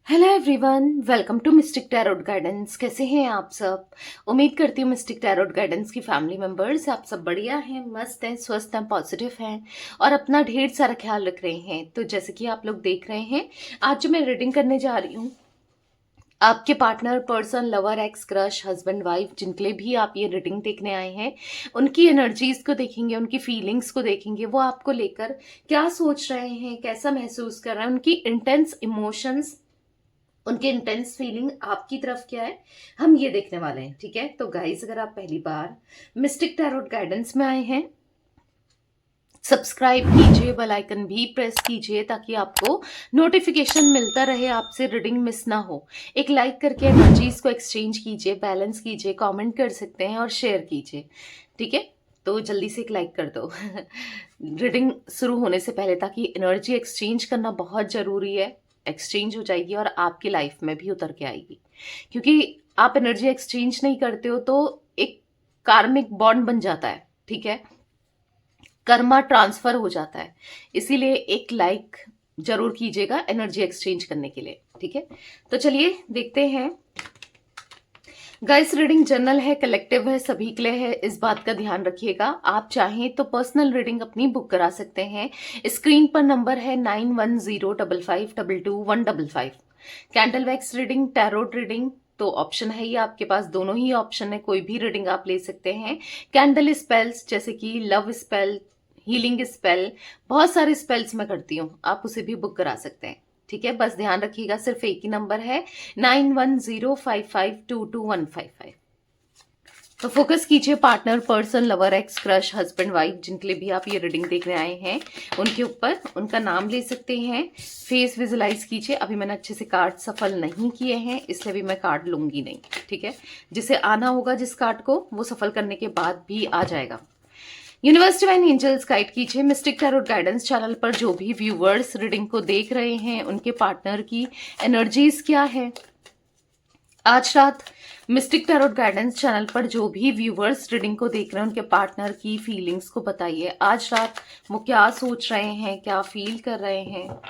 Hello everyone, welcome to Mystic tarot Guidance. कैसे हैं आप सब? उम्मीद करती हूँ मिस्टिक टैरोट गाइडेंस की फैमिली मेंबर्स आप सब बढ़िया हैं, मस्त हैं, स्वस्थ हैं, पॉजिटिव हैं और अपना ढेर सारा ख्याल रख रहे हैं। तो जैसे कि आप लोग देख रहे हैं, आज जो मैं रीडिंग करने जा रही हूँ, आपके partner, person, lover, x, crush, husband, wife, जिनके लिए भी आप ये रीडिंग देखने आए हैं, उनकी एनर्जीज को देखेंगे, उनकी फीलिंग्स को देखेंगे, वो आपको लेकर क्या सोच रहे हैं, कैसा महसूस कर रहे हैं, उनकी इंटेंस इमोशंस, उनके इंटेंस फीलिंग आपकी तरफ क्या है, हम ये देखने वाले हैं। ठीक है, तो गाइस, अगर आप पहली बार मिस्टिक टैरोट गाइडेंस में आए हैं, सब्सक्राइब कीजिए, बेल आइकन भी प्रेस कीजिए ताकि आपको नोटिफिकेशन मिलता रहे, आपसे रीडिंग मिस ना हो। एक लाइक करके एनर्जीज को एक्सचेंज कीजिए, बैलेंस कीजिए, कमेंट कर सकते हैं और शेयर कीजिए। ठीक है, तो जल्दी से एक लाइक कर दो रीडिंग शुरू होने से पहले, ताकि एनर्जी एक्सचेंज करना बहुत जरूरी है। एक्सचेंज हो जाएगी और आपकी लाइफ में भी उतर के आएगी, क्योंकि आप एनर्जी एक्सचेंज नहीं करते हो तो एक कार्मिक बॉन्ड बन जाता है। ठीक है, कर्मा ट्रांसफर हो जाता है। इसीलिए एक लाइक जरूर कीजिएगा एनर्जी एक्सचेंज करने के लिए। ठीक है, तो चलिए देखते हैं। गाइस, रीडिंग जनरल है, कलेक्टिव है, सभी के लिए है, इस बात का ध्यान रखिएगा। आप चाहें तो पर्सनल रीडिंग अपनी बुक करा सकते हैं। स्क्रीन पर नंबर है 9105522155। Candle wax reading, tarot reading, तो ऑप्शन है ये आपके पास, दोनों ही ऑप्शन है, कोई भी रीडिंग आप ले सकते हैं। कैंडल स्पेल्स जैसे कि लव स्पेल, हीलिंग स्पेल, बहुत सारे स्पेल्स मैं करती हूँ, आप उसे भी बुक करा सकते हैं। ठीक है, बस ध्यान रखिएगा, सिर्फ एक ही नंबर है 9105522155। तो फोकस कीजिए partner, person, lover, x, crush, husband, wife, जिनके लिए भी आप ये रीडिंग देखने आए हैं, उनके ऊपर। उनका नाम ले सकते हैं, फेस विजुलाइज कीजिए। अभी मैंने अच्छे से कार्ड सफल नहीं किए हैं, इसलिए भी मैं कार्ड लूंगी नहीं। ठीक है, जिसे आना होगा जिस कार्ड को, वो सफल करने के बाद भी आ जाएगा। यूनिवर्स डिवाइन एंजल्स गाइड कीजिए। मिस्टिक टैरोट गाइडेंस चैनल पर जो भी व्यूवर्स रीडिंग को देख रहे हैं, उनके पार्टनर की एनर्जीज क्या है आज रात। मिस्टिक टैरोट गाइडेंस चैनल पर जो भी व्यूवर्स रीडिंग को देख रहे हैं, उनके पार्टनर की फीलिंग्स को बताइए। आज रात वो क्या सोच रहे हैं, क्या फील कर रहे हैं।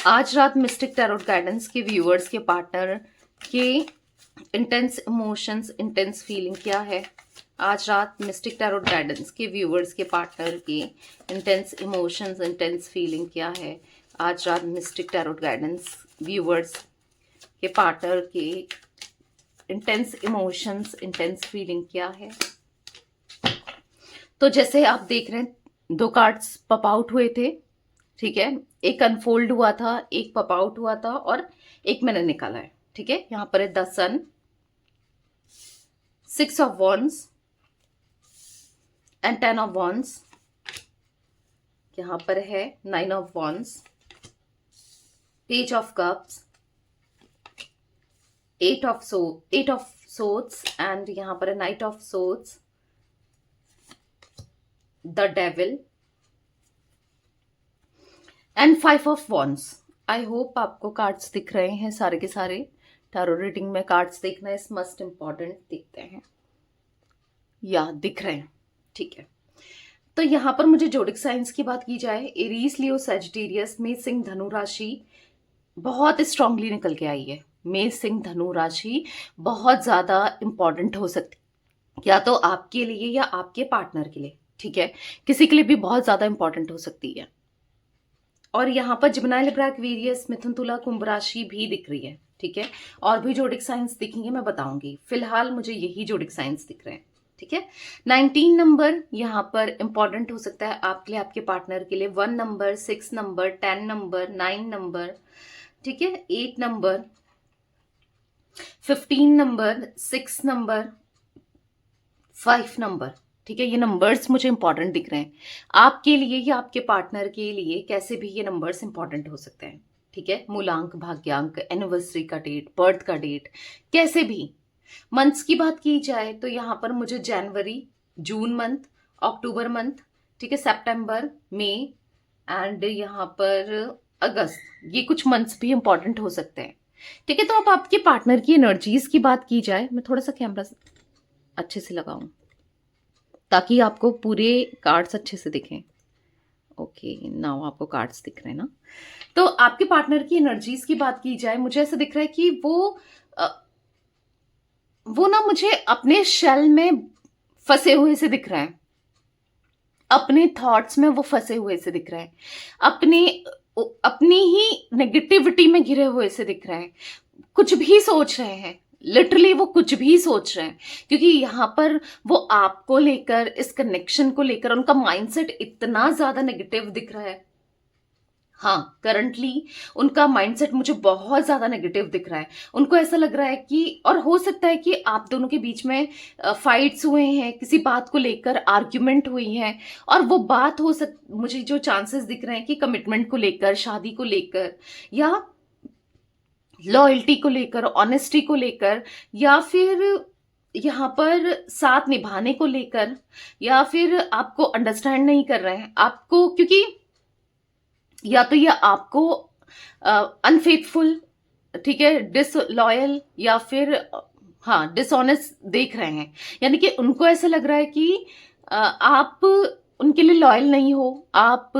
आज रात मिस्टिक टैरोट गाइडेंस के व्यूवर्स के पार्टनर के इंटेंस इमोशंस, इंटेंस फीलिंग क्या है। आज रात मिस्टिक टैरोट गाइडेंस के व्यूवर्स के पार्टनर के इंटेंस इमोशंस, इंटेंस फीलिंग क्या है। आज रात मिस्टिक टैरोट गाइडेंस व्यूवर्स के पार्टनर के इंटेंस इमोशंस, इंटेंस फीलिंग क्या है। तो जैसे आप देख रहे हैं, दो कार्ड्स पॉप आउट हुए थे। ठीक है, एक अनफोल्ड हुआ था, एक पॉप आउट हुआ था और एक मैंने निकाला है। ठीक है, यहां पर है the sun, 6 of wands and 10 of wands. यहां पर है 9 of wands, page of cups, 8 of swords and यहां पर है knight of swords, the devil and 5 of wands. I hope आपको कार्ड्स दिख रहे हैं सारे के सारे। टैरो रीडिंग में कार्ड्स देखना इज मस्ट इम्पॉर्टेंट। देखते हैं, या दिख रहे हैं। ठीक है, तो यहां पर मुझे जोडिक साइंस की बात की जाए, एरीज, लियो, सैजिटेरियस में सिंह, धनु राशि बहुत स्ट्रांगली निकल के आई है। मेष, सिंह, धनु राशि बहुत ज्यादा इंपॉर्टेंट हो सकती, या तो आपके लिए या आपके पार्टनर के लिए। ठीक है, किसी के लिए भी बहुत ज्यादा इंपॉर्टेंट हो सकती है। और यहाँ पर जिमिनी, लिब्रा, एक्वेरियस, मिथुन, तुला, कुंभ राशि भी दिख रही है। ठीक है, और भी जोडिक साइंस दिखेंगे, मैं बताऊंगी। फिलहाल मुझे यही जोडिक साइंस दिख रहे हैं। ठीक है, 19 नंबर यहाँ पर इंपॉर्टेंट हो सकता है आपके लिए, आपके पार्टनर के लिए। 1 नंबर, 6 नंबर, 10 नंबर, 9 नंबर, ठीक है, 8 नंबर, 15 नंबर, 6 नंबर, 5 नंबर। ठीक है, ये नंबर्स मुझे इंपॉर्टेंट दिख रहे हैं आपके लिए या आपके पार्टनर के लिए। कैसे भी ये नंबर्स इंपॉर्टेंट हो सकते हैं। ठीक है, मूलांक, भाग्यांक, एनिवर्सरी का डेट, बर्थ का डेट, कैसे भी। मंथ्स की बात की जाए तो यहाँ पर मुझे जनवरी, जून मंथ, अक्टूबर मंथ, ठीक है, सितंबर, मई एंड यहाँ पर अगस्त, ये कुछ मंथ्स भी इंपॉर्टेंट हो सकते हैं। ठीक है, तो अब आपके पार्टनर की एनर्जीज की बात की जाए, मैं थोड़ा सा कैमरा अच्छे से लगाऊं ताकि आपको पूरे कार्ड्स अच्छे से दिखें। ओके, नाउ आपको कार्ड्स दिख रहे हैं ना। तो आपके पार्टनर की एनर्जीज की बात की जाए, मुझे ऐसा दिख रहा है कि अ, वो ना मुझे अपने शेल में फंसे हुए से दिख रहा है, अपने थॉट्स में वो फंसे हुए से दिख रहा है, अपने अपनी ही नेगेटिविटी में घिरे हुए से दिख रहा है, कुछ भी सोच रहे हैं, लिटरली वो कुछ भी सोच रहे हैं, क्योंकि यहाँ पर वो आपको लेकर, इस कनेक्शन को लेकर उनका माइंडसेट इतना ज्यादा नेगेटिव दिख रहा है। हाँ, करंटली उनका माइंडसेट मुझे बहुत ज्यादा नेगेटिव दिख रहा है। उनको ऐसा लग रहा है कि, और हो सकता है कि आप दोनों के बीच में फाइट्स हुए हैं, किसी बात को लेकर आर्ग्यूमेंट हुई है, और वो बात मुझे जो चांसेस दिख रहे हैं कि कमिटमेंट को लेकर, शादी को लेकर, या लॉयल्टी को लेकर, ऑनेस्टी को लेकर, या फिर यहाँ पर साथ निभाने को लेकर, या फिर आपको अंडरस्टैंड नहीं कर रहे हैं आपको, क्योंकि या तो ये आपको अनफेथफुल, ठीक है, डिसलॉयल, या फिर हाँ डिसऑनेस्ट देख रहे हैं। यानी कि उनको ऐसा लग रहा है कि आप उनके लिए लॉयल नहीं हो, आप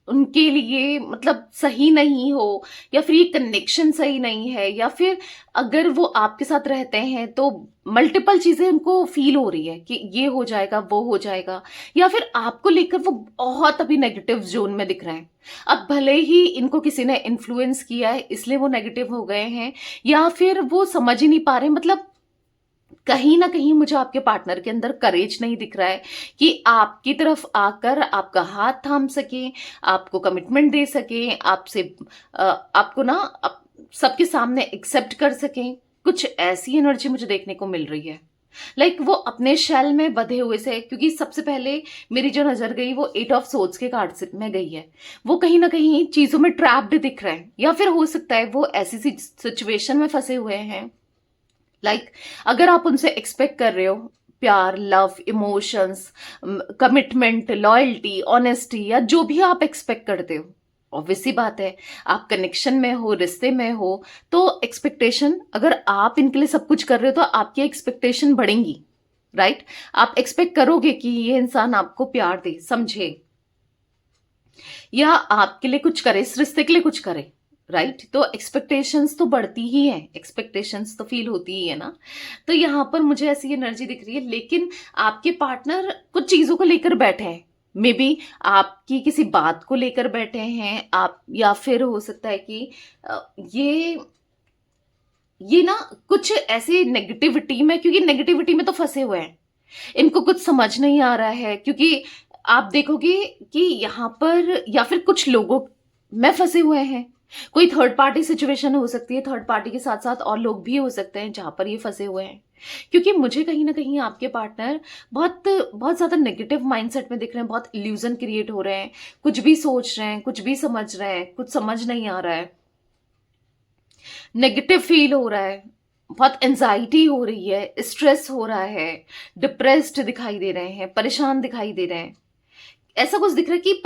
उनके लिए मतलब सही नहीं हो, या फिर ये कनेक्शन सही नहीं है, या फिर अगर वो आपके साथ रहते हैं तो मल्टीपल चीजें उनको फील हो रही है कि ये हो जाएगा, वो हो जाएगा, या फिर आपको लेकर वो बहुत अभी नेगेटिव जोन में दिख रहे हैं। अब भले ही इनको किसी ने इन्फ्लुएंस किया है इसलिए वो नेगेटिव हो गए हैं, या फिर वो समझ ही नहीं पा रहे, मतलब कहीं ना कहीं मुझे आपके पार्टनर के अंदर करेज नहीं दिख रहा है कि आपकी तरफ आकर आपका हाथ थाम सके, आपको कमिटमेंट दे सके, आपसे आपको ना सबके सामने एक्सेप्ट कर सके। कुछ ऐसी एनर्जी मुझे देखने को मिल रही है, लाइक वो अपने शेल में बंधे हुए से, क्योंकि सबसे पहले मेरी जो नजर गई वो 8 ऑफ सोर्ड्स के कार्ड में गई है। वो कहीं ना कहीं चीजों में ट्रैप्ड दिख रहे हैं, या फिर हो सकता है वो ऐसी सिचुएशन में फंसे हुए हैं, लाइक अगर आप उनसे एक्सपेक्ट कर रहे हो प्यार, love, emotions, commitment, loyalty, honesty, या जो भी आप एक्सपेक्ट करते हो, ऑब्वियसली बात है आप कनेक्शन में हो, रिश्ते में हो, तो एक्सपेक्टेशन, अगर आप इनके लिए सब कुछ कर रहे हो तो आपकी एक्सपेक्टेशन बढ़ेंगी, राइट? आप एक्सपेक्ट करोगे कि ये इंसान आपको प्यार दे, समझे, या आपके लिए कुछ करे, इस रिश्ते के लिए कुछ करे, राइट? तो एक्सपेक्टेशंस तो बढ़ती ही है, एक्सपेक्टेशंस तो फील होती ही है ना। तो यहाँ पर मुझे ऐसी एनर्जी दिख रही है, लेकिन आपके पार्टनर कुछ चीजों को लेकर बैठे हैं, मे बी आपकी किसी बात को लेकर बैठे हैं आप, या फिर हो सकता है कि ये ना कुछ ऐसी नेगेटिविटी में, क्योंकि नेगेटिविटी में तो फंसे हुए हैं, इनको कुछ समझ नहीं आ रहा है, क्योंकि आप देखोगे कि यहाँ पर या फिर कुछ लोगों में फंसे हुए हैं, कोई थर्ड पार्टी सिचुएशन हो सकती है, थर्ड पार्टी के साथ साथ और लोग भी हो सकते हैं जहां पर ये फंसे हुए हैं, क्योंकि मुझे कहीं ना कहीं आपके पार्टनर बहुत बहुत ज्यादा नेगेटिव माइंडसेट में दिख रहे हैं, बहुत इल्यूजन क्रिएट हो रहे हैं, कुछ भी सोच रहे हैं, कुछ भी समझ रहे हैं, कुछ समझ नहीं आ रहा है, नेगेटिव फील हो रहा है, बहुत एंजाइटी हो रही है, स्ट्रेस हो रहा है, डिप्रेस्ड दिखाई दे रहे हैं, परेशान दिखाई दे रहे हैं। ऐसा कुछ दिख रहा है कि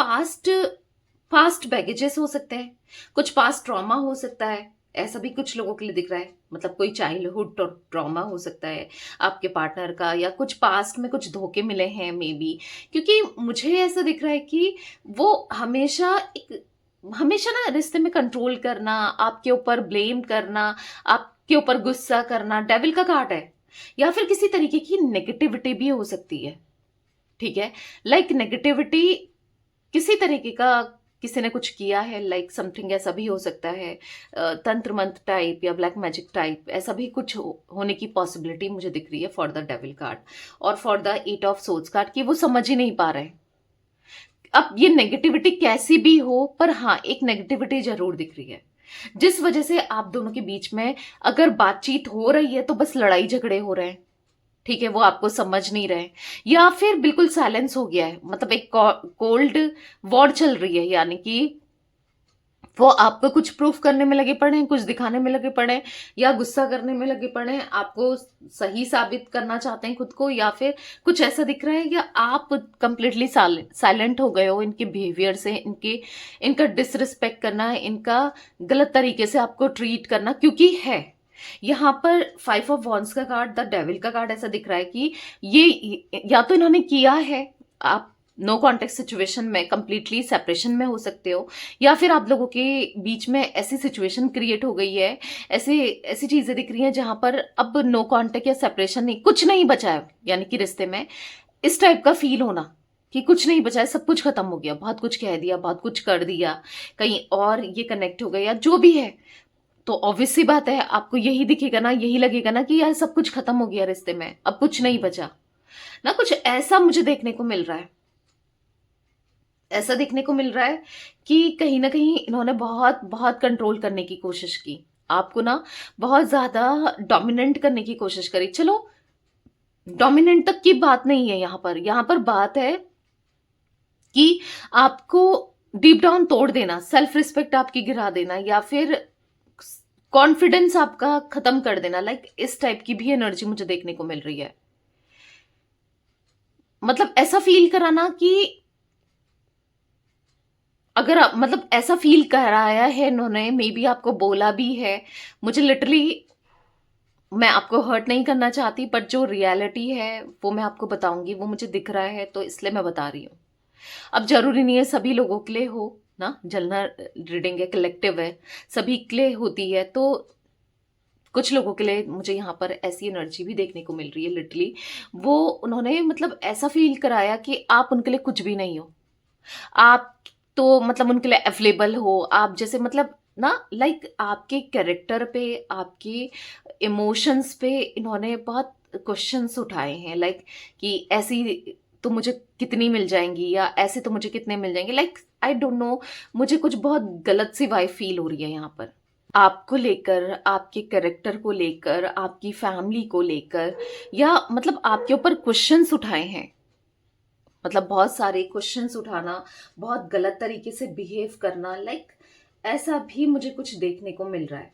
पास्ट बैगेजेस हो सकते हैं, कुछ पास्ट ट्रॉमा हो सकता है, ऐसा भी कुछ लोगों के लिए दिख रहा है, मतलब कोई चाइल्डहुड ट्रॉमा हो सकता है आपके पार्टनर का, या कुछ पास्ट में कुछ धोखे मिले हैं मे बी, क्योंकि मुझे ऐसा दिख रहा है कि वो हमेशा ना रिश्ते में कंट्रोल करना, आपके ऊपर ब्लेम करना, आपके ऊपर गुस्सा करना, डेविल का कार्ड है, या फिर किसी तरीके की नेगेटिविटी भी हो सकती है, ठीक है, लाइक नेगेटिविटी किसी तरीके का, किसी ने कुछ किया है, लाइक समथिंग, ऐसा भी हो सकता है, तंत्र मंत्र टाइप या ब्लैक मैजिक टाइप, ऐसा भी कुछ होने की पॉसिबिलिटी मुझे दिख रही है फॉर द डेविल कार्ड और for the 8 of swords card, कि वो समझ ही नहीं पा रहे। अब ये नेगेटिविटी कैसी भी हो, पर हाँ एक नेगेटिविटी जरूर दिख रही है, जिस वजह से आप दोनों के बीच में अगर बातचीत हो रही है तो बस लड़ाई झगड़े हो रहे हैं, ठीक है, वो आपको समझ नहीं रहे, या फिर बिल्कुल साइलेंस हो गया है, मतलब एक कोल्ड वॉर चल रही है, यानी कि वो आपको कुछ प्रूफ करने में लगे पड़े हैं, कुछ दिखाने में लगे पड़े हैं, या गुस्सा करने में लगे पड़े हैं, आपको सही साबित करना चाहते हैं खुद को, या फिर कुछ ऐसा दिख रहा है, या आप कंप्लीटली साइलेंट हो गए हो इनके बिहेवियर से, इनका डिसरिस्पेक्ट करना, इनका गलत तरीके से आपको ट्रीट करना, क्योंकि है यहाँ पर 5 ऑफ वॉन्ड्स का कार्ड, द डेविल का कार्ड, ऐसा दिख रहा है कि ये या तो इन्होंने किया है, आप नो कॉन्टेक्ट सिचुएशन में कंप्लीटली सेपरेशन में हो सकते हो, या फिर आप लोगों के बीच में ऐसी सिचुएशन क्रिएट हो गई है, ऐसे ऐसी चीजें दिख रही हैं जहां पर अब नो कॉन्टेक्ट या सेपरेशन नहीं, कुछ नहीं बचा है, यानी कि रिश्ते में इस टाइप का फील होना कि कुछ नहीं बचा है, सब कुछ खत्म हो गया, बहुत कुछ कह दिया, बहुत कुछ कर दिया, कहीं और ये कनेक्ट हो गया या जो भी है। तो ऑब्वियस सी बात है, आपको यही दिखेगा ना, यही लगेगा ना कि यार सब कुछ खत्म हो गया रिश्ते में, अब कुछ नहीं बचा ना, कुछ ऐसा मुझे देखने को मिल रहा है। ऐसा देखने को मिल रहा है कि कहीं ना कहीं इन्होंने बहुत बहुत कंट्रोल करने की कोशिश की, आपको ना बहुत ज्यादा डोमिनेंट करने की कोशिश करी। चलो डोमिनेंट तक की बात नहीं है यहाँ पर बात है कि आपको डीप डाउन तोड़ देना, सेल्फ रिस्पेक्ट आपकी गिरा देना, या फिर कॉन्फिडेंस आपका खत्म कर देना। लाइक इस टाइप की भी एनर्जी मुझे देखने को मिल रही है। मतलब ऐसा फील कराना कि अगर मतलब ऐसा फील कराया है इन्होंने, मे बी आपको बोला भी है, मुझे लिटरली, मैं आपको हर्ट नहीं करना चाहती, बट जो रियलिटी है वो मैं आपको बताऊंगी, वो मुझे दिख रहा है तो इसलिए मैं बता रही हूँ। अब जरूरी नहीं है सभी लोगों के लिए हो ना, जनरल रीडिंग है, कलेक्टिव है, सभी के लिए होती है, तो कुछ लोगों के लिए मुझे यहाँ पर ऐसी एनर्जी भी देखने को मिल रही है। लिटरली वो उन्होंने मतलब ऐसा फील कराया कि आप उनके लिए कुछ भी नहीं हो, आप तो मतलब उनके लिए अवेलेबल हो, आप जैसे मतलब ना, लाइक आपके कैरेक्टर पे, आपके इमोशंस पे इन्होंने बहुत क्वेश्चंस उठाए हैं। लाइक कि ऐसी तो मुझे कितनी मिल जाएंगी, या ऐसे तो मुझे कितने मिल जाएंगे, लाइक आई डोंट नो, मुझे कुछ बहुत गलत सी वाइब फील हो रही है यहाँ पर, आपको लेकर, आपके कैरेक्टर को लेकर, आपकी फैमिली को लेकर, या मतलब आपके ऊपर क्वेश्चंस उठाए हैं। मतलब बहुत सारे क्वेश्चंस उठाना, बहुत गलत तरीके से बिहेव करना, लाइक ऐसा भी मुझे कुछ देखने को मिल रहा है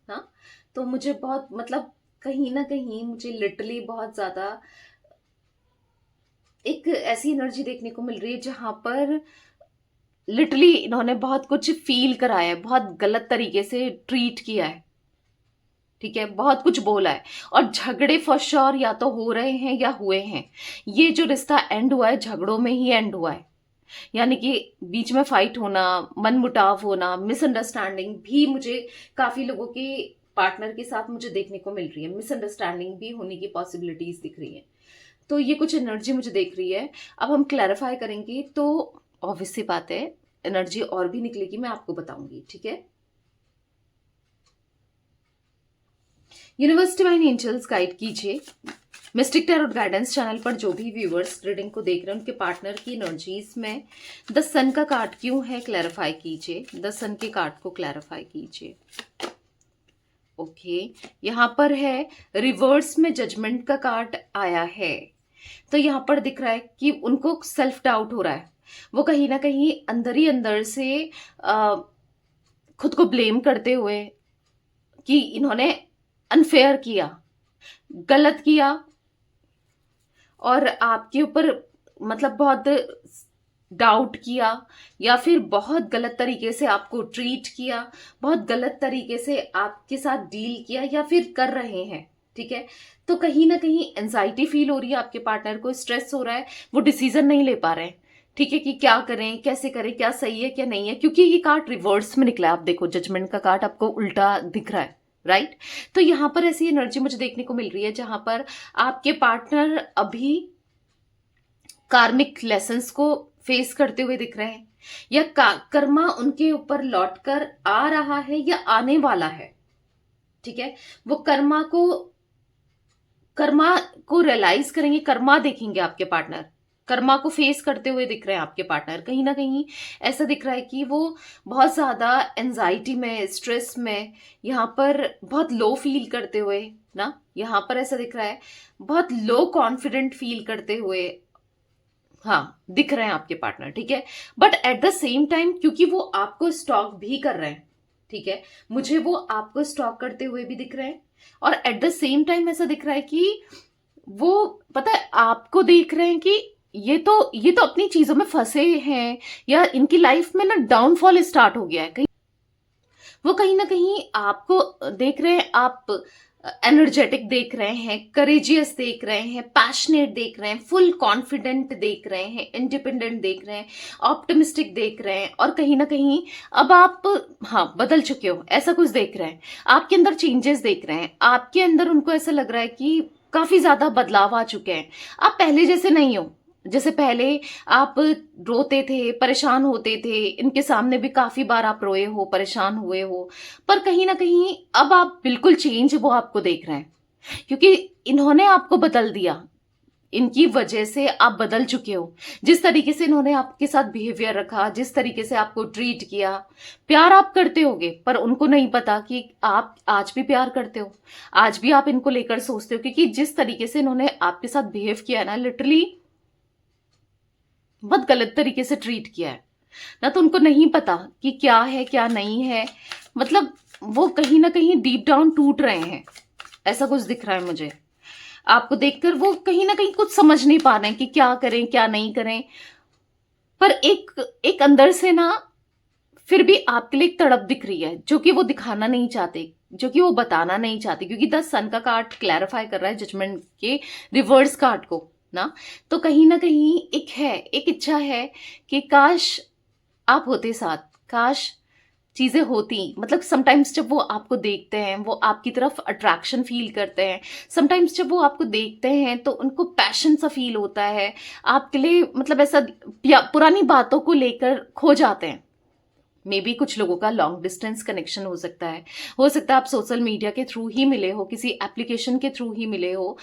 ना। तो मुझे बहुत मतलब कहीं ना कहीं मुझे लिटरली बहुत ज्यादा एक ऐसी एनर्जी देखने को मिल रही है जहां पर लिटरली इन्होंने बहुत कुछ फील कराया है, बहुत गलत तरीके से ट्रीट किया है, ठीक है, बहुत कुछ बोला है, और झगड़े फॉर श्योर या तो हो रहे हैं या हुए हैं। ये जो रिश्ता एंड हुआ है झगड़ों में ही एंड हुआ है, यानी कि बीच में फाइट होना, मनमुटाव होना, मिसअंडरस्टैंडिंग भी मुझे काफी लोगों के पार्टनर के साथ मुझे देखने को मिल रही है, मिसअंडरस्टैंडिंग भी होने की पॉसिबिलिटीज दिख रही है। तो ये कुछ एनर्जी मुझे देख रही है। अब हम क्लैरिफाई करेंगे तो ऑब्वियस सी बात है एनर्जी और भी निकलेगी, मैं आपको बताऊंगी, ठीक है। यूनिवर्स डिवाइन एंजल्स गाइड कीजिए मिस्टिक टैरोट गाइडेंस चैनल पर जो भी व्यूअर्स रीडिंग को देख रहे हैं उनके पार्टनर की एनर्जीज में द सन का कार्ड क्यों है, क्लैरिफाई कीजिए, द सन के कार्ड को क्लैरिफाई कीजिए। ओके, यहाँ पर है रिवर्स में जजमेंट का कार्ड आया है, तो यहाँ पर दिख रहा है कि उनको सेल्फ डाउट हो रहा है, वो कहीं ना कहीं अंदर ही अंदर से खुद को ब्लेम करते हुए कि इन्होंने अनफेयर किया, गलत किया, और आपके ऊपर मतलब बहुत डाउट किया, या फिर बहुत गलत तरीके से आपको ट्रीट किया, बहुत गलत तरीके से आपके साथ डील किया, या फिर कर रहे हैं, ठीक है। तो कहीं ना कहीं एंजाइटी फील हो रही है आपके पार्टनर को, स्ट्रेस हो रहा है, वो डिसीजन नहीं ले पा रहे हैं, ठीक है, कि क्या करें, कैसे करें, क्या सही है क्या नहीं है, क्योंकि ये कार्ड रिवर्स में निकला है। आप देखो जजमेंट का कार्ड आपको उल्टा दिख रहा है, राइट। तो यहां पर ऐसी एनर्जी मुझे देखने को मिल रही है जहां पर आपके पार्टनर अभी कार्मिक लेसन्स को फेस करते हुए दिख रहे हैं, या कर्मा उनके ऊपर लौटकर आ रहा है या आने वाला है, ठीक है। वो कर्मा को रियलाइज करेंगे, कर्मा देखेंगे आपके पार्टनर, कर्मा को फेस करते हुए दिख रहे हैं आपके पार्टनर। कहीं ना कहीं ऐसा दिख रहा है कि वो बहुत ज्यादा एंजाइटी में, स्ट्रेस में, यहाँ पर बहुत लो फील करते हुए ना, यहाँ पर ऐसा दिख रहा है बहुत लो कॉन्फिडेंट फील करते हुए, हाँ, दिख रहे हैं आपके पार्टनर, ठीक है। But at the same time क्योंकि वो आपको स्टॉक भी कर रहे हैं, ठीक है, मुझे वो आपको स्टॉक करते हुए भी दिख रहे हैं, और एट द सेम टाइम ऐसा दिख रहा है कि वो पता है आपको देख रहे हैं कि ये तो अपनी चीजों में फंसे हैं, या इनकी लाइफ में ना डाउनफॉल स्टार्ट हो गया है कहीं, वो कहीं ना कहीं आपको देख रहे हैं, आप एनर्जेटिक देख रहे हैं, करेजियस देख रहे हैं, पैशनेट देख रहे हैं, फुल कॉन्फिडेंट देख रहे हैं, इंडिपेंडेंट देख रहे हैं, ऑप्टिमिस्टिक देख रहे हैं, और कहीं ना कहीं अब आप हाँ बदल चुके हो, ऐसा कुछ देख रहे हैं। आपके अंदर चेंजेस देख रहे हैं, आपके अंदर उनको ऐसा लग रहा है कि काफी ज्यादा बदलाव आ चुके हैं। आप पहले जैसे नहीं हो, जैसे पहले आप रोते थे, परेशान होते थे, इनके सामने भी काफी बार आप रोए हो, परेशान हुए हो, पर कहीं ना कहीं अब आप बिल्कुल चेंज वो आपको देख रहे हैं, क्योंकि इन्होंने आपको बदल दिया। इनकी वजह से आप बदल चुके हो। जिस तरीके से इन्होंने आपके साथ बिहेवियर रखा, जिस तरीके से आपको ट्रीट किया, प्यार आप करते होगे, पर उनको नहीं पता कि आप आज भी प्यार करते हो, आज भी आप इनको लेकर सोचते हो, क्योंकि जिस तरीके से इन्होंने आपके साथ बिहेव किया ना, लिटरली बहुत गलत तरीके से ट्रीट किया है ना, तो उनको नहीं पता कि क्या है क्या नहीं है। मतलब वो कहीं ना कहीं डीप डाउन टूट रहे हैं, ऐसा कुछ दिख रहा है मुझे। आपको देखकर वो कहीं ना कहीं कुछ समझ नहीं पा रहे हैं कि क्या करें क्या नहीं करें, पर एक एक अंदर से ना फिर भी आपके लिए एक तड़प दिख रही है, जो कि वो दिखाना नहीं चाहते, जो कि वो बताना नहीं चाहते, क्योंकि 10 सन का कार्ड क्लैरिफाई कर रहा है जजमेंट के रिवर्स कार्ड को ना। तो कहीं ना कहीं एक है, एक इच्छा है कि काश आप होते साथ, काश चीजें होती। मतलब समटाइम्स जब वो आपको देखते हैं, वो आपकी तरफ अट्रैक्शन फील करते हैं, समटाइम्स जब वो आपको देखते हैं तो उनको पैशन सा फील होता है आपके लिए, मतलब ऐसा पुरानी बातों को लेकर खो जाते हैं। मे बी कुछ लोगों का लॉन्ग डिस्टेंस कनेक्शन हो सकता है आप सोशल मीडिया के थ्रू ही मिले हो, किसी एप्लीकेशन के थ्रू ही मिले हो।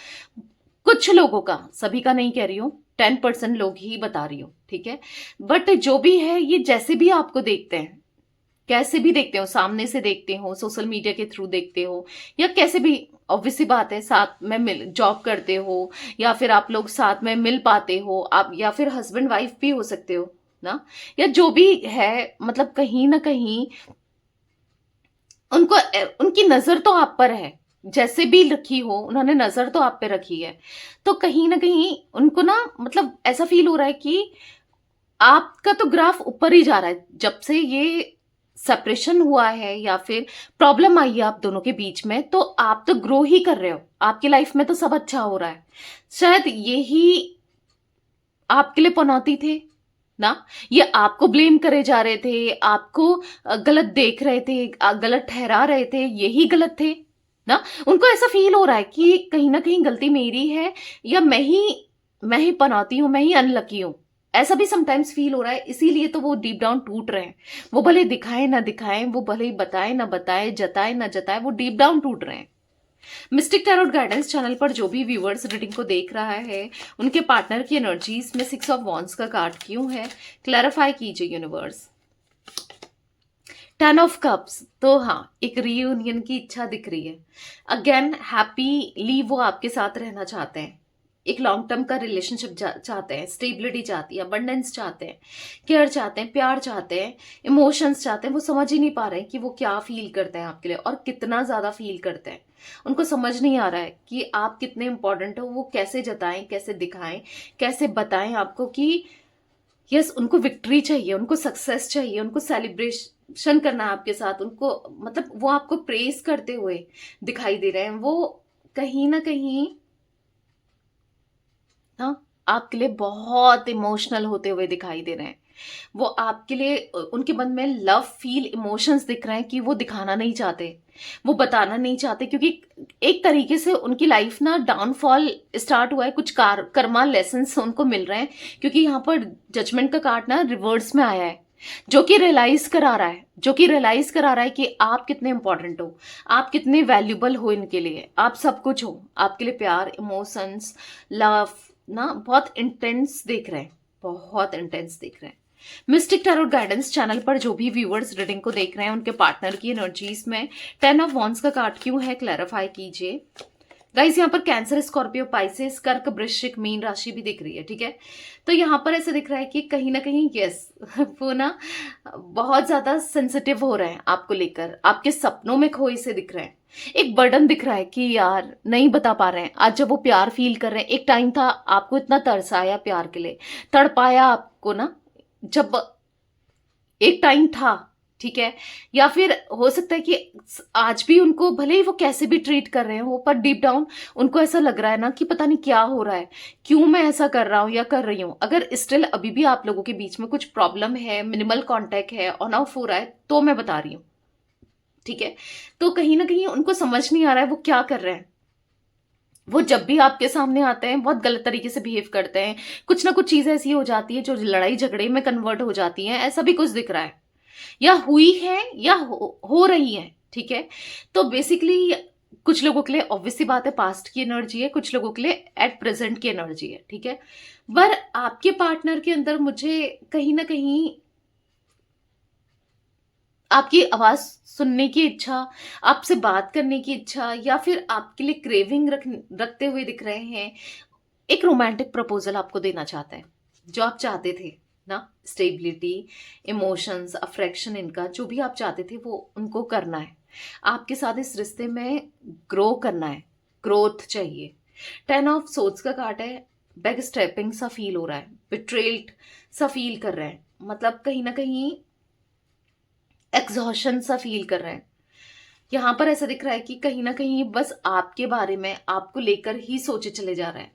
कुछ लोगों का, सभी का नहीं कह रही हूँ, 10% लोग ही बता रही हूँ, ठीक है। बट जो भी है, ये जैसे भी आपको देखते हैं, कैसे भी देखते हो, सामने से देखते हो, सोशल मीडिया के थ्रू देखते हो, या कैसे भी, ऑब्वियसली बात है, साथ में मिल जॉब करते हो, या फिर आप लोग साथ में मिल पाते हो आप, या फिर हस्बैंड वाइफ भी हो सकते हो ना, या जो भी है, मतलब कहीं ना कहीं उनको, उनकी नजर तो आप पर है, जैसे भी रखी हो उन्होंने नजर तो आप पे रखी है। तो कहीं ना कहीं उनको ना, मतलब ऐसा फील हो रहा है कि आपका तो ग्राफ ऊपर ही जा रहा है जब से ये सेपरेशन हुआ है, या फिर प्रॉब्लम आई है आप दोनों के बीच में, तो आप तो ग्रो ही कर रहे हो, आपकी लाइफ में तो सब अच्छा हो रहा है। शायद यही आपके लिए पनौती थे ना, ये आपको ब्लेम करे जा रहे थे, आपको गलत देख रहे थे, गलत ठहरा रहे थे, यही गलत थे ना। उनको ऐसा फील हो रहा है कि कहीं ना कहीं गलती मेरी है, या मैं ही पनौती हूं, मैं ही अनलकी हूं, ऐसा भी समटाइम्स फील हो रहा है। इसीलिए तो वो डीप डाउन टूट रहे हैं। वो भले दिखाए ना दिखाएं, वो भले ही बताए ना बताए, जताए ना जताए, वो डीप डाउन टूट रहे हैं। मिस्टिक टैरोट गाइडेंस चैनल पर जो भी व्यूअर्स रीडिंग को देख रहा है, उनके पार्टनर की एनर्जीज में 6 ऑफ वॉन्ड्स का कार्ड क्यों है, क्लैरिफाई कीजिए यूनिवर्स। 10 ऑफ कप्स, तो हाँ, एक रीयूनियन की इच्छा दिख रही है। अगेन हैप्पीली वो आपके साथ रहना चाहते हैं, एक लॉन्ग टर्म का रिलेशनशिप चाहते हैं, स्टेबिलिटी चाहती है, अबंडेंस चाहते हैं, केयर चाहते हैं, प्यार चाहते हैं, इमोशंस चाहते हैं। वो समझ ही नहीं पा रहे हैं कि वो क्या फील करते हैं आपके लिए, और कितना ज्यादा फील करते हैं। उनको समझ नहीं आ रहा है कि आप कितने इंपॉर्टेंट हो। वो कैसे जताएं, कैसे दिखाएं, कैसे बताएं आपको कि यस, उनको विक्ट्री चाहिए, उनको सक्सेस चाहिए, उनको सेलिब्रेशन करना है आपके साथ, उनको, मतलब वो आपको प्रेज करते हुए दिखाई दे रहे हैं। वो कहीं ना कहीं ना आपके लिए बहुत इमोशनल होते हुए दिखाई दे रहे हैं। वो आपके लिए, उनके मन में लव फील इमोशंस दिख रहे हैं कि वो दिखाना नहीं चाहते, वो बताना नहीं चाहते, क्योंकि एक तरीके से उनकी लाइफ ना डाउनफॉल स्टार्ट हुआ है। कुछ कर्मा लेसन्स उनको मिल रहे हैं, क्योंकि यहाँ पर जजमेंट का कार्ड ना रिवर्स में आया है, जो कि रियलाइज करा रहा है, कि आप कितने इंपॉर्टेंट हो, आप कितने वैल्यूबल हो इनके लिए, आप सब कुछ हो, आपके लिए प्यार, इमोशंस, लव ना बहुत इंटेंस दिख रहे हैं, बहुत इंटेंस दिख रहे हैं। मिस्टिक टैरोट गाइडेंस चैनल पर जो भी व्यूअर्स रीडिंग को देख रहे हैं, उनके पार्टनर की एनर्जीज में 10 ऑफ वॉन्ड्स का कार्ड क्यों है, क्लैरिफाई कीजिए गाइस। यहाँ पर कैंसर, स्कॉर्पियो, पाइसेस, कर्क, वृश्चिक, मीन राशि भी दिख रही है, ठीक है। तो यहाँ पर ऐसा दिख रहा है कि कहीं ना कहीं यस, वो ना बहुत ज्यादा सेंसिटिव हो रहे हैं आपको लेकर, आपके सपनों में खोए से दिख रहे हैं। एक बर्डन दिख रहा है कि यार नहीं बता पा रहे हैं। आज जब वो प्यार फील कर रहे हैं, एक टाइम था आपको इतना तरसाया प्यार के लिए, तड़पाया आपको ना, जब एक टाइम था ठीक है। या फिर हो सकता है कि आज भी उनको भले ही वो कैसे भी ट्रीट कर रहे हो, पर डीप डाउन उनको ऐसा लग रहा है ना कि पता नहीं क्या हो रहा है, क्यों मैं ऐसा कर रहा हूं या कर रही हूं। अगर स्टिल अभी भी आप लोगों के बीच में कुछ प्रॉब्लम है, मिनिमल कांटेक्ट है, ऑन ऑफ हो रहा है, तो मैं बता रही हूँ, ठीक है। तो कहीं ना कहीं उनको समझ नहीं आ रहा है वो क्या कर रहे हैं। वो जब भी आपके सामने आते हैं बहुत गलत तरीके से बिहेव करते हैं, कुछ ना कुछ चीज ऐसी हो जाती है जो लड़ाई झगड़े में कन्वर्ट हो जाती है, ऐसा भी कुछ दिख रहा है, या हुई है या हो रही है, ठीक है। तो बेसिकली कुछ लोगों के लिए ऑब्वियसली बात है पास्ट की एनर्जी है, कुछ लोगों के लिए एट प्रेजेंट की एनर्जी है, ठीक है। पर आपके पार्टनर के अंदर मुझे कहीं ना कहीं आपकी आवाज सुनने की इच्छा, आपसे बात करने की इच्छा, या फिर आपके लिए क्रेविंग रखते हुए दिख रहे हैं। एक रोमांटिक प्रपोजल आपको देना चाहता है, जो आप चाहते थे ना, स्टेबिलिटी, इमोशंस, अफ्रेक्शन, इनका जो भी आप चाहते थे वो उनको करना है। आपके साथ इस रिश्ते में ग्रो करना है, ग्रोथ चाहिए। 10 ऑफ सोर्ड्स का कार्ड है, बैक स्टेपिंग सा फील हो रहा है, बिट्रेल्ड सा फील कर रहे हैं, मतलब कहीं ना कहीं एग्जॉशन सा फील कर रहे हैं। यहां पर ऐसा दिख रहा है कि कहीं ना कहीं बस आपके बारे में, आपको लेकर ही सोचे चले जा रहे हैं।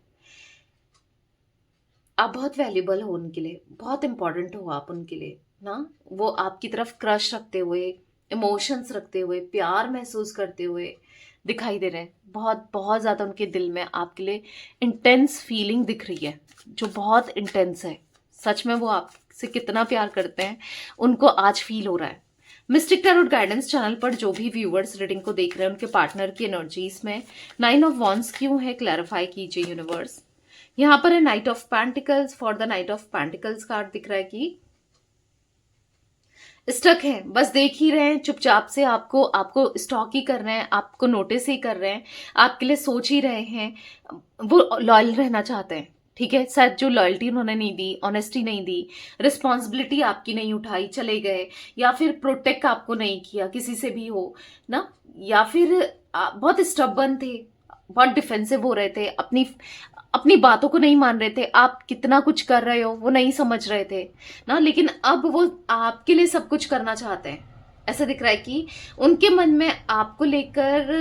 आप बहुत वैल्यूबल हो उनके लिए, बहुत इंपॉर्टेंट हो आप उनके लिए ना। वो आपकी तरफ क्रश रखते हुए, इमोशंस रखते हुए, प्यार महसूस करते हुए दिखाई दे रहे हैं। बहुत बहुत ज्यादा उनके दिल में आपके लिए इंटेंस फीलिंग दिख रही है, जो बहुत इंटेंस है। सच में वो आपसे कितना प्यार करते हैं उनको आज फील हो रहा है। मिस्टिक टैरोट गाइडेंस चैनल पर जो भी व्यूअर्स रीडिंग को देख रहे हैं उनके पार्टनर की एनर्जीज में 9 ऑफ वॉन्ड्स क्यों है, क्लैरिफाई कीजिए यूनिवर्स। यहां पर है knight of pentacles. For the night of pentacles card दिख रहा है कि स्टक है, बस देख ही रहे हैं चुपचाप से, आपको आपको स्टॉक ही कर रहे हैं, आपको नोटिस ही कर रहे हैं, आपके लिए सोच ही रहे हैं। वो लॉयल रहना चाहते हैं, ठीक है। शायद जो लॉयल्टी उन्होंने नहीं दी, ऑनेस्टी नहीं दी, रिस्पॉन्सिबिलिटी आपकी नहीं उठाई, चले गए, या फिर प्रोटेक्ट आपको नहीं किया किसी से भी हो ना, या फिर बहुत स्टबर्न थे, बहुत डिफेंसिव हो रहे थे, अपनी अपनी बातों को नहीं मान रहे थे, आप कितना कुछ कर रहे हो वो नहीं समझ रहे थे ना। लेकिन अब वो आपके लिए सब कुछ करना चाहते हैं। ऐसा दिख रहा है कि उनके मन में आपको लेकर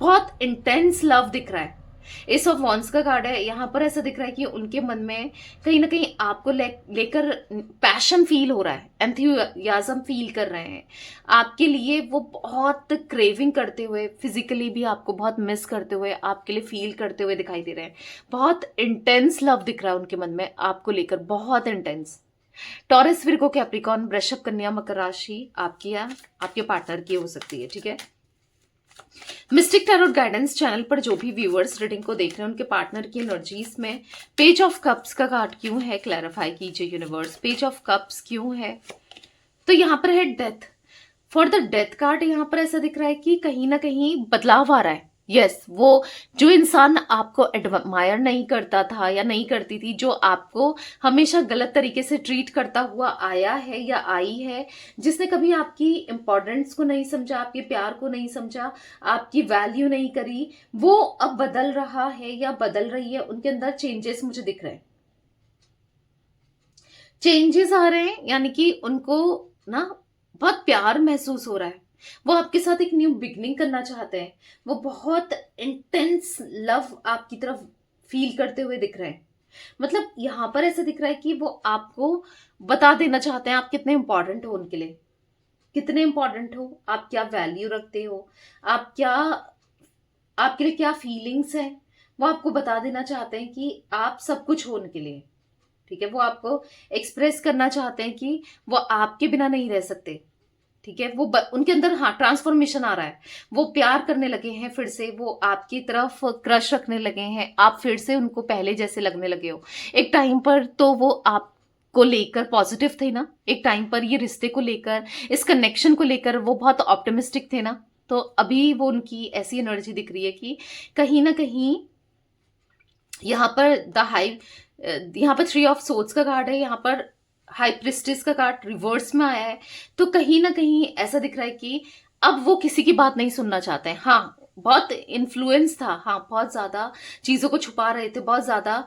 बहुत इंटेंस लव दिख रहा है। एस ऑफ वॉन्ड्स का कार्ड है, यहां पर ऐसा दिख रहा है कि उनके मन में कहीं ना कहीं आपको लेकर पैशन फील हो रहा है, एंथुसियाज्म फील कर रहे हैं आपके लिए। वो बहुत क्रेविंग करते हुए, फिजिकली भी आपको बहुत मिस करते हुए, आपके लिए फील करते हुए दिखाई दे रहे हैं। बहुत इंटेंस लव दिख रहा है उनके मन में आपको लेकर, बहुत इंटेंस। टॉरस, विर्गो, कैप्रिकॉर्न, वृषभ, कन्या, मकर राशि आपकी या आपके पार्टनर की हो सकती है, ठीक है। मिस्टिक टैरोट गाइडेंस चैनल पर जो भी व्यूअर्स रीडिंग को देख रहे हैं उनके पार्टनर की एनर्जीज में पेज ऑफ कप्स का कार्ड क्यों है, क्लैरिफाई कीजिए यूनिवर्स। पेज ऑफ कप्स क्यों है, तो यहां पर है death. For the death card यहां पर ऐसा दिख रहा है कि कहीं ना कहीं बदलाव आ रहा है। यस, वो जो इंसान आपको एडमायर नहीं करता था या नहीं करती थी, जो आपको हमेशा गलत तरीके से ट्रीट करता हुआ आया है या आई है, जिसने कभी आपकी इंपॉर्टेंस को नहीं समझा, आपके प्यार को नहीं समझा, आपकी वैल्यू नहीं करी, वो अब बदल रहा है या बदल रही है। उनके अंदर चेंजेस मुझे दिख रहे हैं, चेंजेस आ रहे हैं, यानी कि उनको ना बहुत प्यार महसूस हो रहा है। वो आपके साथ एक न्यू बिगनिंग करना चाहते हैं। वो बहुत इंटेंस लव आपकी तरफ फील करते हुए दिख रहे हैं। मतलब यहां पर ऐसा दिख रहा है कि वो आपको बता देना चाहते हैं आप कितने इंपॉर्टेंट हो उनके लिए, कितने इंपॉर्टेंट हो, आप क्या वैल्यू रखते हो, आप क्या, आपके लिए क्या फीलिंग्स है, वो आपको बता देना चाहते हैं कि आप सब कुछ हो उनके लिए, ठीक है। वो आपको एक्सप्रेस करना चाहते हैं कि वो आपके बिना नहीं रह सकते, ठीक है। वो उनके अंदर हाँ ट्रांसफॉर्मेशन आ रहा है, वो प्यार करने लगे हैं फिर से, वो आपकी तरफ क्रश रखने लगे हैं, आप फिर से उनको पहले जैसे लगने लगे हो। एक टाइम पर तो वो आपको लेकर पॉजिटिव थे ना, एक टाइम पर ये रिश्ते को लेकर, इस कनेक्शन को लेकर वो बहुत ऑप्टिमिस्टिक थे ना। तो अभी वो उनकी ऐसी एनर्जी दिख रही है कि कहीं ना कहीं यहाँ पर यहाँ पर 3 ऑफ सोर्ड्स का कार्ड है, यहाँ पर हाई प्रिस्टेस का कार्ड रिवर्स में आया है। तो कहीं ना कहीं ऐसा दिख रहा है कि अब वो किसी की बात नहीं सुनना चाहते हैं। हाँ, बहुत इन्फ्लुएंस था, हाँ बहुत ज्यादा चीजों को छुपा रहे थे, बहुत ज्यादा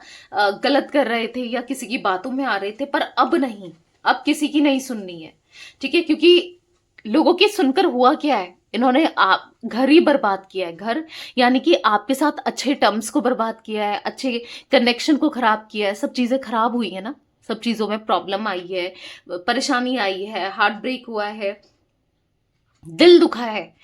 गलत कर रहे थे या किसी की बातों में आ रहे थे, पर अब नहीं, अब किसी की नहीं सुननी है, ठीक है। क्योंकि लोगों की सुनकर हुआ क्या है, इन्होंने आप घर ही बर्बाद किया है। घर यानी कि आपके साथ अच्छे टर्म्स को बर्बाद किया है, अच्छे कनेक्शन को खराब किया है, सब चीजें खराब हुई है ना, सब चीजों में प्रॉब्लम आई है, परेशानी आई है, हार्ट ब्रेक हुआ है, दिल दुखा है।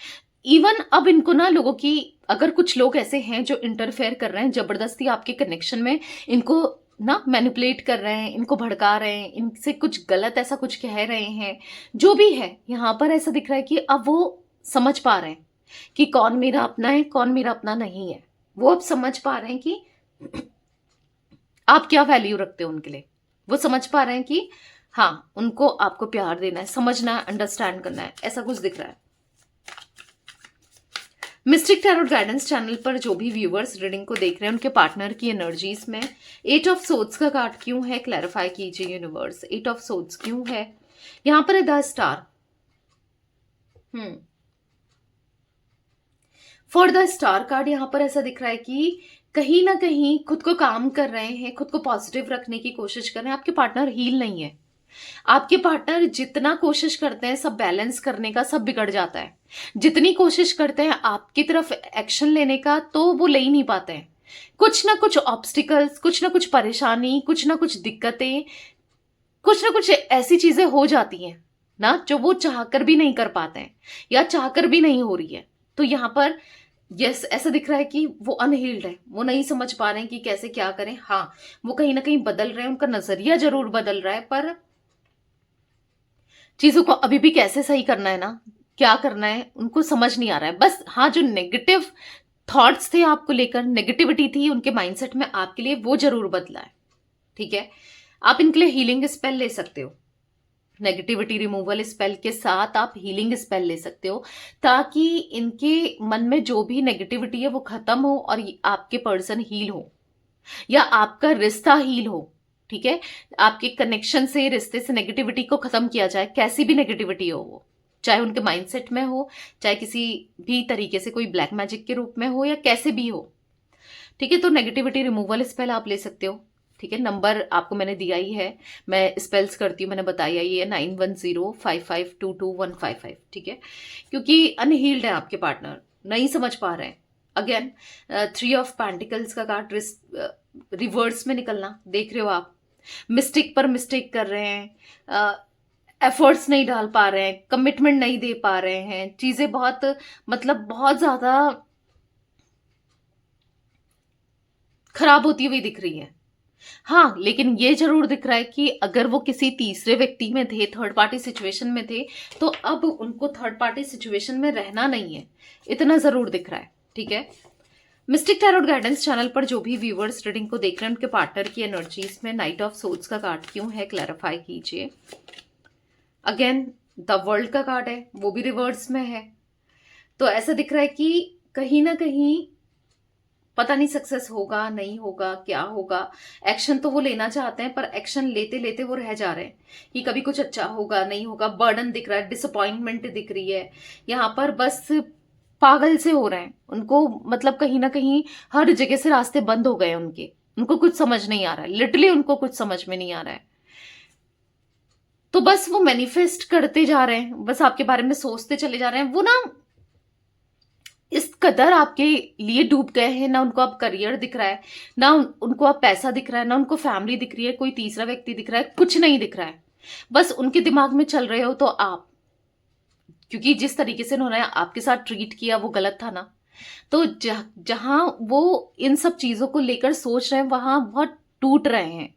इवन अब इनको ना लोगों की, अगर कुछ लोग ऐसे हैं जो इंटरफेयर कर रहे हैं जबरदस्ती आपके कनेक्शन में, इनको ना मैनिपुलेट कर रहे हैं, इनको भड़का रहे हैं, इनसे कुछ गलत ऐसा कुछ कह रहे हैं, जो भी है, यहाँ पर ऐसा दिख रहा है कि अब वो समझ पा रहे हैं कि कौन मेरा अपना है, कौन मेरा अपना नहीं है। वो अब समझ पा रहे हैं कि आप क्या वैल्यू रखते हो उनके लिए। वो समझ पा रहे हैं कि हाँ, उनको आपको प्यार देना है, समझना है, अंडरस्टैंड करना है, ऐसा कुछ दिख रहा है। मिस्टिक टैरोट गाइडेंस चैनल पर जो भी व्यूअर्स रीडिंग को देख रहे हैं, उनके पार्टनर की एनर्जीज में 8 ऑफ सोर्ड्स का कार्ड क्यों है, क्लैरिफाई कीजिए यूनिवर्स। 8 ऑफ सोर्ड्स क्यों है, यहां पर है the star. For the star card यहां पर ऐसा दिख रहा है कि कहीं ना कहीं खुद को काम कर रहे हैं, खुद को पॉजिटिव रखने की कोशिश कर रहे हैं। आपके पार्टनर हील नहीं है। आपके पार्टनर जितना कोशिश करते हैं सब बैलेंस करने का, सब बिगड़ जाता है। जितनी कोशिश करते हैं आपकी तरफ एक्शन लेने का, तो वो ले ही नहीं पाते हैं। कुछ ना कुछ ऑब्स्टिकल्स, कुछ ना कुछ परेशानी, कुछ ना कुछ दिक्कतें, कुछ ना कुछ ऐसी चीजें हो जाती हैं ना, जो वो चाहकर भी नहीं कर पाते हैं या चाहकर भी नहीं हो रही है। तो यहां पर यस, ऐसा दिख रहा है कि वो अनहील्ड है, वो नहीं समझ पा रहे हैं कि कैसे क्या करें। हाँ, वो कहीं ना कहीं बदल रहे हैं, उनका नजरिया जरूर बदल रहा है, पर चीजों को अभी भी कैसे सही करना है ना, क्या करना है, उनको समझ नहीं आ रहा है। बस हाँ, जो नेगेटिव थॉट्स थे आपको लेकर, नेगेटिविटी थी उनके माइंडसेट में आपके लिए, वो जरूर बदला है, ठीक है। आप इनके लिए हीलिंग स्पेल ले सकते हो। नेगेटिविटी रिमूवल स्पेल के साथ आप हीलिंग स्पेल ले सकते हो, ताकि इनके मन में जो भी नेगेटिविटी है वो खत्म हो और आपके पर्सन हील हो, या आपका रिश्ता हील हो, ठीक है। आपके कनेक्शन से, रिश्ते से नेगेटिविटी को खत्म किया जाए, कैसी भी नेगेटिविटी हो वो, चाहे उनके माइंडसेट में हो, चाहे किसी भी तरीके से कोई ब्लैक मैजिक के रूप में हो, या कैसे भी हो, ठीक है। तो नेगेटिविटी रिमूवल स्पेल आप ले सकते हो, ठीक है। नंबर आपको मैंने दिया ही है, मैं स्पेल्स करती हूँ, मैंने बताया ही है 9105522155, ठीक है। क्योंकि अनहील्ड है आपके पार्टनर, नहीं समझ पा रहे हैं। अगेन 3 ऑफ पेंटिकल्स का कार्ड रिवर्स में निकलना देख रहे हो आप। मिस्टेक पर मिस्टेक कर रहे हैं, एफर्ट्स नहीं डाल पा रहे हैं, कमिटमेंट नहीं दे पा रहे हैं, चीजें बहुत मतलब बहुत ज्यादा खराब होती हुई दिख रही है। हाँ, लेकिन ये जरूर दिख रहा है कि अगर वो किसी तीसरे व्यक्ति में थे, थर्ड पार्टी सिचुएशन में थे, तो अब उनको थर्ड पार्टी सिचुएशन में रहना नहीं है, इतना जरूर दिख रहा है, ठीक है। मिस्टिक टैरोट गाइडेंस चैनल पर जो भी व्यूवर्स रीडिंग को देख रहे हैं, उनके पार्टनर की एनर्जीज में नाइट ऑफ सोर्ड्स का कार्ड क्यों है, क्लैरिफाई कीजिए। अगेन द वर्ल्ड का कार्ड है, वो भी रिवर्स में है। तो ऐसा दिख रहा है कि कहीं ना कहीं पता नहीं सक्सेस होगा, नहीं होगा, क्या होगा। एक्शन तो वो लेना चाहते हैं, पर एक्शन लेते लेते वो रह जा रहे हैं कि कभी कुछ अच्छा होगा, नहीं होगा। बर्डन दिख रहा है, डिसअपॉइंटमेंट दिख रही है यहाँ पर, बस पागल से हो रहे हैं उनको। मतलब कहीं ना कहीं हर जगह से रास्ते बंद हो गए उनके, उनको कुछ समझ नहीं आ रहा है, लिटरली उनको कुछ समझ में नहीं आ रहा है। तो बस वो मैनिफेस्ट करते जा रहे हैं, बस आपके बारे में सोचते चले जा रहे हैं। वो ना इस कदर आपके लिए डूब गए हैं, ना उनको अब करियर दिख रहा है, ना उनको अब पैसा दिख रहा है, ना उनको फैमिली दिख रही है, कोई तीसरा व्यक्ति दिख रहा है, कुछ नहीं दिख रहा है। बस उनके दिमाग में चल रहे हो तो आप, क्योंकि जिस तरीके से उन्होंने आपके साथ ट्रीट किया वो गलत था ना। तो जहां वो इन सब चीजों को लेकर सोच रहे हैं, वहां बहुत टूट रहे हैं।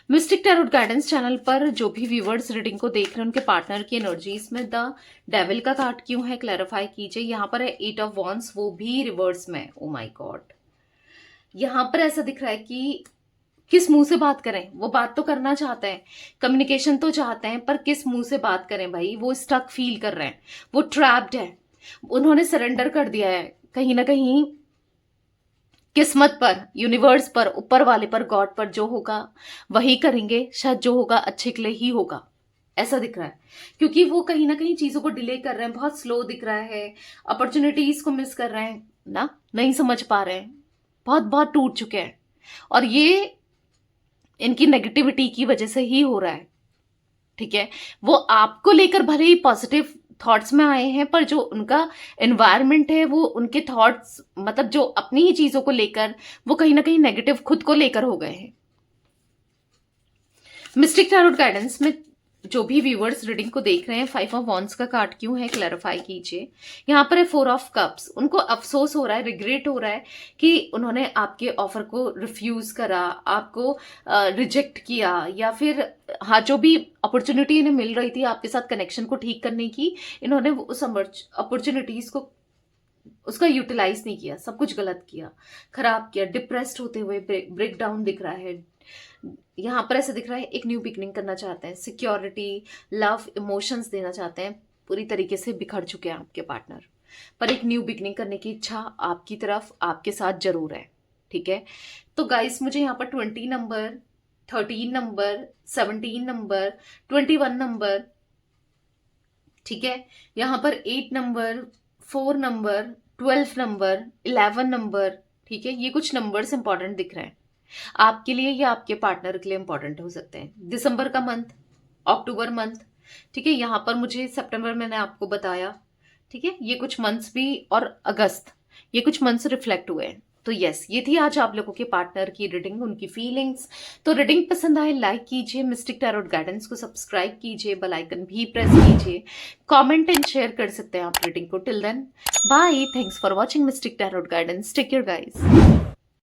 मिस्टिक टैरोट गाइडेंस चैनल पर जो भी व्यूवर्स रीडिंग को देख रहे हैं, उनके पार्टनर की एनर्जीज में द डेविल का कार्ड क्यों है, क्लैरिफाई कीजिए। यहाँ पर है 8 ऑफ वॉन्ड्स, वो भी रिवर्स में। ओ माय गॉड, यहाँ पर ऐसा दिख रहा है कि किस मुंह से बात करें। वो बात तो करना चाहते हैं, कम्युनिकेशन तो चाहते हैं, पर किस मुंह से बात करें भाई। वो स्टक फील कर रहे हैं, वो ट्रैप्ड है, उन्होंने सरेंडर कर दिया है कहीं ना कहीं किस्मत पर, यूनिवर्स पर, ऊपर वाले पर, गॉड पर। जो होगा वही करेंगे, शायद जो होगा अच्छे के लिए ही होगा, ऐसा दिख रहा है। क्योंकि वो कहीं ना कहीं चीजों को डिले कर रहे हैं, बहुत स्लो दिख रहा है, अपॉर्चुनिटीज को मिस कर रहे हैं ना, नहीं समझ पा रहे हैं, बहुत बहुत टूट चुके हैं। और ये इनकी नेगेटिविटी की वजह से ही हो रहा है, ठीक है, वो आपको लेकर भले ही पॉजिटिव थॉट्स में आए हैं, पर जो उनका एनवायरनमेंट है वो उनके थॉट्स मतलब जो अपनी ही चीजों को लेकर वो कहीं ना कहीं नेगेटिव खुद को लेकर हो गए हैं। मिस्टिक टैरोट गाइडेंस में जो भी व्यूअर्स रीडिंग को देख रहे हैं, 5 ऑफ वॉन्ड्स का कार्ड क्यों है क्लैरिफाई कीजिए। यहाँ पर है 4 ऑफ कप्स। उनको अफसोस हो रहा है, रिग्रेट हो रहा है कि उन्होंने आपके ऑफर को रिफ्यूज करा, आपको रिजेक्ट किया, या फिर हाँ जो भी अपॉर्चुनिटी इन्हें मिल रही थी आपके साथ कनेक्शन को ठीक करने की, इन्होंने उस अपॉर्चुनिटीज को उसका यूटिलाइज नहीं किया, सब कुछ गलत किया, खराब किया, डिप्रेस्ड होते हुए ब्रेक डाउन दिख रहा है। यहाँ पर ऐसा दिख रहा है एक न्यू बिगनिंग करना चाहते हैं, सिक्योरिटी, लव, इमोशंस देना चाहते हैं। पूरी तरीके से बिखर चुके हैं आपके पार्टनर, पर एक न्यू बिगनिंग करने की इच्छा आपकी तरफ आपके साथ जरूर है। ठीक है, तो गाइस मुझे यहाँ पर 20 नंबर, 13 नंबर, 17 नंबर, 21 नंबर, ठीक है, यहाँ पर 8 नंबर, 4 नंबर, 12 नंबर, 11 नंबर, ठीक है, ये कुछ नंबर्स इंपॉर्टेंट दिख रहे हैं आपके लिए या आपके पार्टनर के लिए। इंपॉर्टेंट हो सकते हैं दिसंबर का मंथ, अक्टूबर मंथ, ठीक है, यहाँ पर मुझे सितंबर मैंने आपको बताया, ठीक है, ये कुछ मंथ्स भी, और अगस्त, ये कुछ मंथ्स रिफ्लेक्ट हुए हैं। तो यस, ये थी आज आप लोगों के पार्टनर की रीडिंग, उनकी फीलिंग्स। तो रीडिंग पसंद आए लाइक कीजिए, मिस्टिक टैरोट गाइडेंस को सब्सक्राइब कीजिए, बेल आइकन भी प्रेस कीजिए, कमेंट एंड शेयर कर सकते हैं आप रीडिंग को। Till then bye, thanks for watching mystic tarot guidance, take care guys.